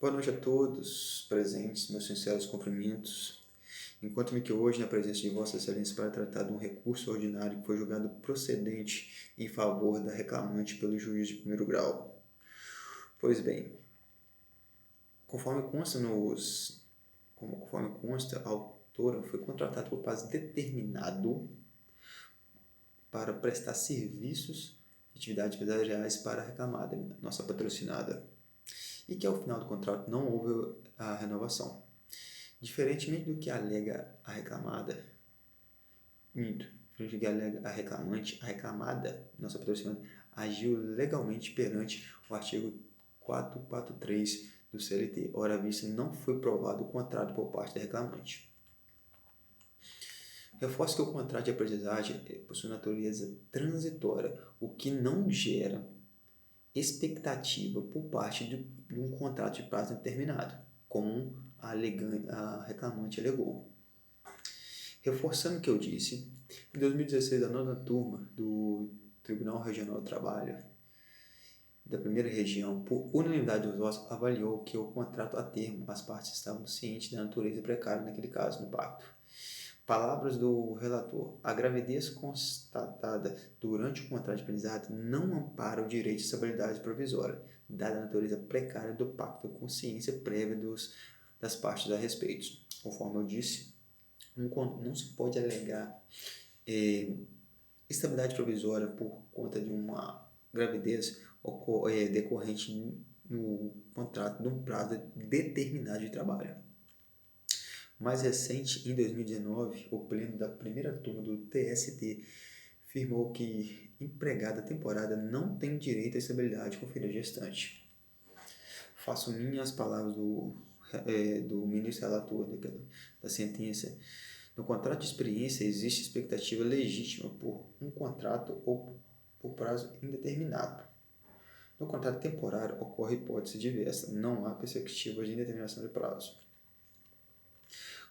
Boa noite a todos presentes, meus sinceros cumprimentos. Encontro-me aqui hoje na presença de Vossa Excelência para tratar de um recurso ordinário que foi julgado procedente em favor da reclamante pelo juiz de primeiro grau. Pois bem, conforme consta, a autora foi contratada por prazo determinado para prestar serviços e atividades empresariais para a reclamada, nossa patrocinada, e que ao final do contrato não houve a renovação. Diferentemente do que alega a reclamada, diferente do que alega a reclamante, a reclamada, nossa patrocinada, agiu legalmente perante o artigo 443 do CLT, ora vista não foi provado o contrato por parte da reclamante. Reforço que o contrato de aprendizagem possui natureza transitória, o que não gera expectativa por parte de um contrato de prazo determinado, como a reclamante alegou. Reforçando o que eu disse, em 2016, a nona turma do Tribunal Regional do Trabalho da primeira região, por unanimidade dos votos, avaliou que o contrato a termo, as partes estavam cientes da natureza precária naquele caso, no pacto. Palavras do relator. A gravidez constatada durante o contrato de aprendizado não ampara o direito de estabilidade provisória, dada a natureza precária do pacto com ciência prévia das partes a respeito. Conforme eu disse, não se pode alegar estabilidade provisória por conta de uma gravidez decorrente no contrato de um prazo determinado de trabalho. Mais recente, em 2019, o pleno da primeira turma do TST afirmou que empregada temporária não tem direito à estabilidade conferida à gestante. Faço minhas palavras do ministro relator da sentença. No contrato de experiência existe expectativa legítima por um contrato ou por prazo indeterminado. No contrato temporário ocorre hipótese diversa, não há perspectiva de indeterminação de prazo.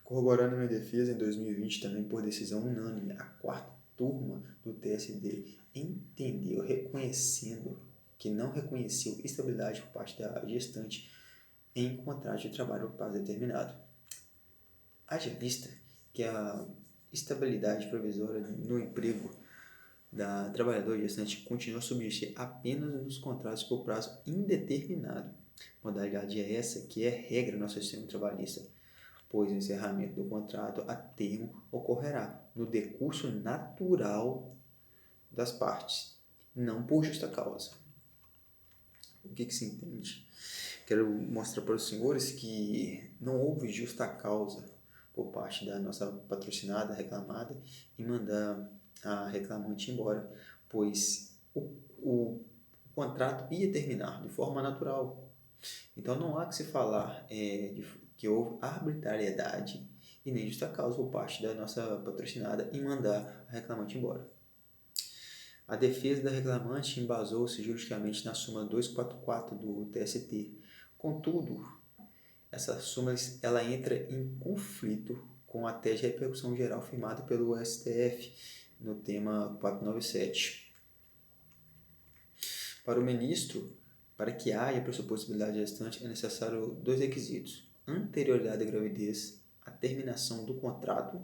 Corroborando minha defesa, em 2020, também por decisão unânime, a quarta turma do TSD entendeu, reconhecendo que não reconheceu estabilidade por parte da gestante em contrato de trabalho por prazo determinado. Haja vista que a estabilidade provisória no emprego da trabalhadora gestante continua a subsistir apenas nos contratos por prazo indeterminado. Modalidade é essa que é regra no nosso sistema trabalhista, pois o encerramento do contrato a termo ocorrerá no decurso natural das partes, não por justa causa. O que se entende? Quero mostrar para os senhores que não houve justa causa por parte da nossa patrocinada, reclamada, em mandar a reclamante embora, pois o contrato ia terminar de forma natural. Então não há que se falar que houve arbitrariedade e nem justa causa por parte da nossa patrocinada em mandar a reclamante embora. A defesa da reclamante embasou-se juridicamente na súmula 244 do TST. Contudo, essa súmula ela entra em conflito com a tese de repercussão geral firmada pelo STF no tema 497. Para o ministro, para que haja pressuposibilidade gestante, é necessário dois requisitos: anterioridade à gravidez, a terminação do contrato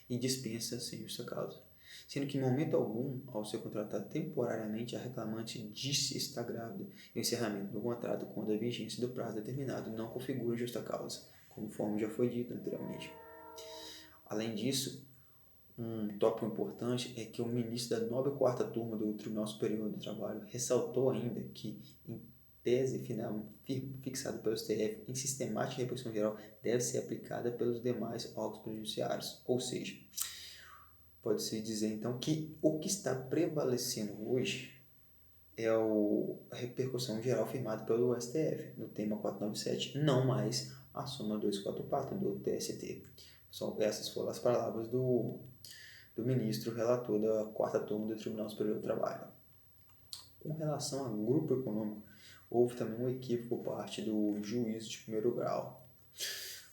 e dispensa sem justa causa. Sendo que em momento algum, ao ser contratada temporariamente, a reclamante disse estar grávida e o encerramento do contrato quando a vigência do prazo determinado não configura justa causa, conforme já foi dito anteriormente. Além disso, um tópico importante é que o ministro da 9ª turma do Tribunal Superior do Trabalho ressaltou ainda que, em tese final fixada pelo STF, em sistemática de repercussão geral deve ser aplicada pelos demais órgãos judiciários, ou seja, pode-se dizer então que o que está prevalecendo hoje é a repercussão geral firmada pelo STF no tema 497, não mais a súmula 244 do TST. Essas foram as palavras do ministro relator da 4ª turma do Tribunal Superior do Trabalho. Com relação ao grupo econômico, houve também um equívoco por parte do juiz de primeiro grau,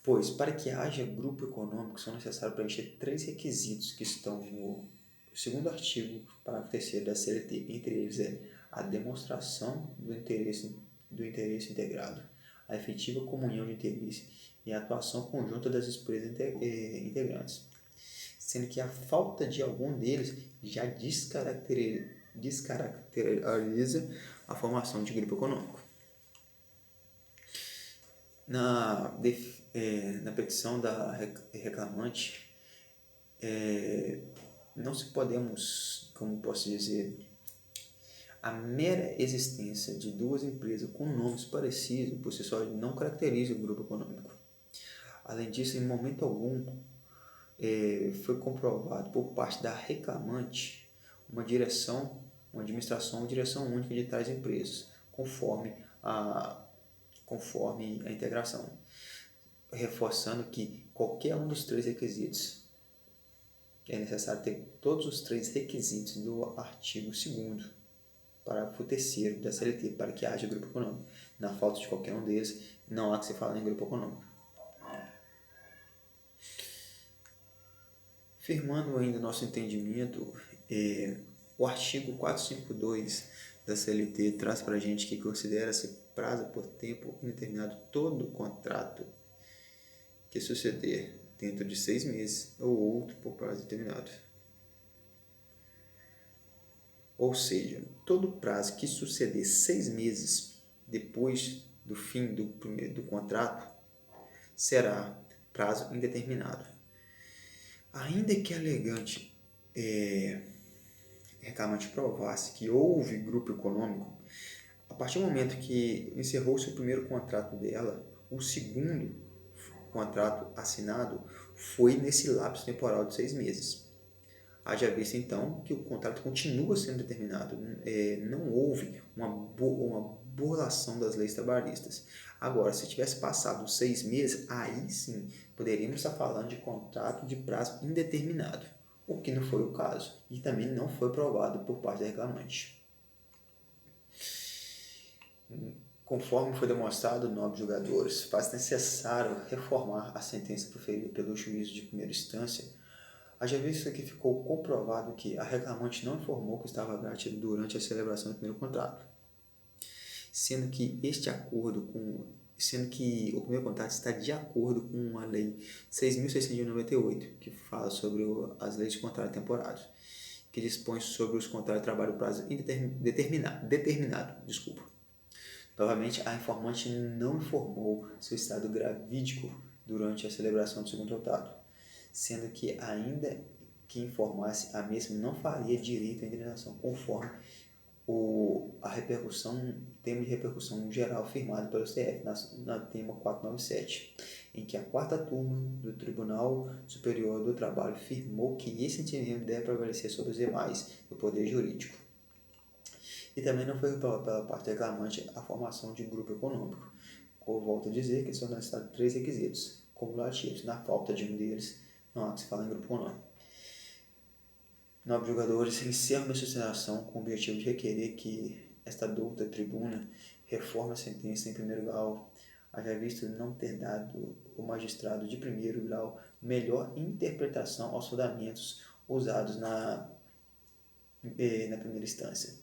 pois para que haja grupo econômico são necessários preencher 3 requisitos que estão no segundo artigo, parágrafo 3º da CLT. Entre eles a demonstração do interesse integrado, a efetiva comunhão de interesse e a atuação conjunta das empresas integrantes, sendo que a falta de algum deles já descaracteriza a formação de grupo econômico. Na petição da reclamante, não se podemos, como posso dizer, a mera existência de duas empresas com nomes parecidos por si só não caracteriza o grupo econômico. Além disso, em momento algum foi comprovado por parte da reclamante uma administração ou direção única de tais empresas, conforme a integração, reforçando que qualquer um dos três requisitos, é necessário ter todos os três requisitos do artigo 2º, parágrafo 3º da CLT, para que haja grupo econômico. Na falta de qualquer um deles, não há que se falar em grupo econômico. Firmando ainda nosso entendimento, o artigo 452 da CLT traz para a gente que considera-se prazo por tempo indeterminado todo contrato que suceder dentro de 6 meses ou outro por prazo determinado. Ou seja, todo prazo que suceder 6 meses depois do fim do contrato será prazo indeterminado. Ainda que a reclamante provasse que houve grupo econômico, a partir do momento que encerrou-se o primeiro contrato dela, o segundo contrato assinado foi nesse lapso temporal de 6 meses. Haja visto, então, que o contrato continua sendo determinado. Não houve uma burlação das leis trabalhistas. Agora, se tivesse passado 6 meses, aí sim poderíamos estar falando de contrato de prazo indeterminado, o que não foi o caso e também não foi provado por parte da reclamante. Conforme foi demonstrado, nobres julgadores, faz necessário reformar a sentença proferida pelo juízo de primeira instância, haja visto que ficou comprovado que a reclamante não informou que estava grávida durante a celebração do primeiro contrato, sendo que o primeiro contrato está de acordo com a Lei 6.698, que fala sobre as leis de contrato temporário, que dispõe sobre os contratos de trabalho prazo determinado. Novamente, a informante não informou seu estado gravídico durante a celebração do segundo contrato, sendo que, ainda que informasse, a mesma não faria direito à indenização, conforme termo de repercussão geral firmado pelo STF na tema 497, em que a 4ª turma do Tribunal Superior do Trabalho firmou que esse entendimento deve prevalecer sobre os demais do poder jurídico. E também não foi pela parte reclamante a formação de grupo econômico. Eu volto a dizer que são necessários 3 requisitos cumulativos. Na falta de um deles, não há que se falar em grupo econômico. Nobres julgadores, encerro minha sustentação com o objetivo de requerer que esta douta tribuna reforme a sentença em primeiro grau, haja visto não ter dado o magistrado de primeiro grau melhor interpretação aos fundamentos usados na primeira instância.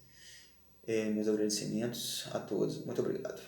Meus agradecimentos a todos. Muito obrigado.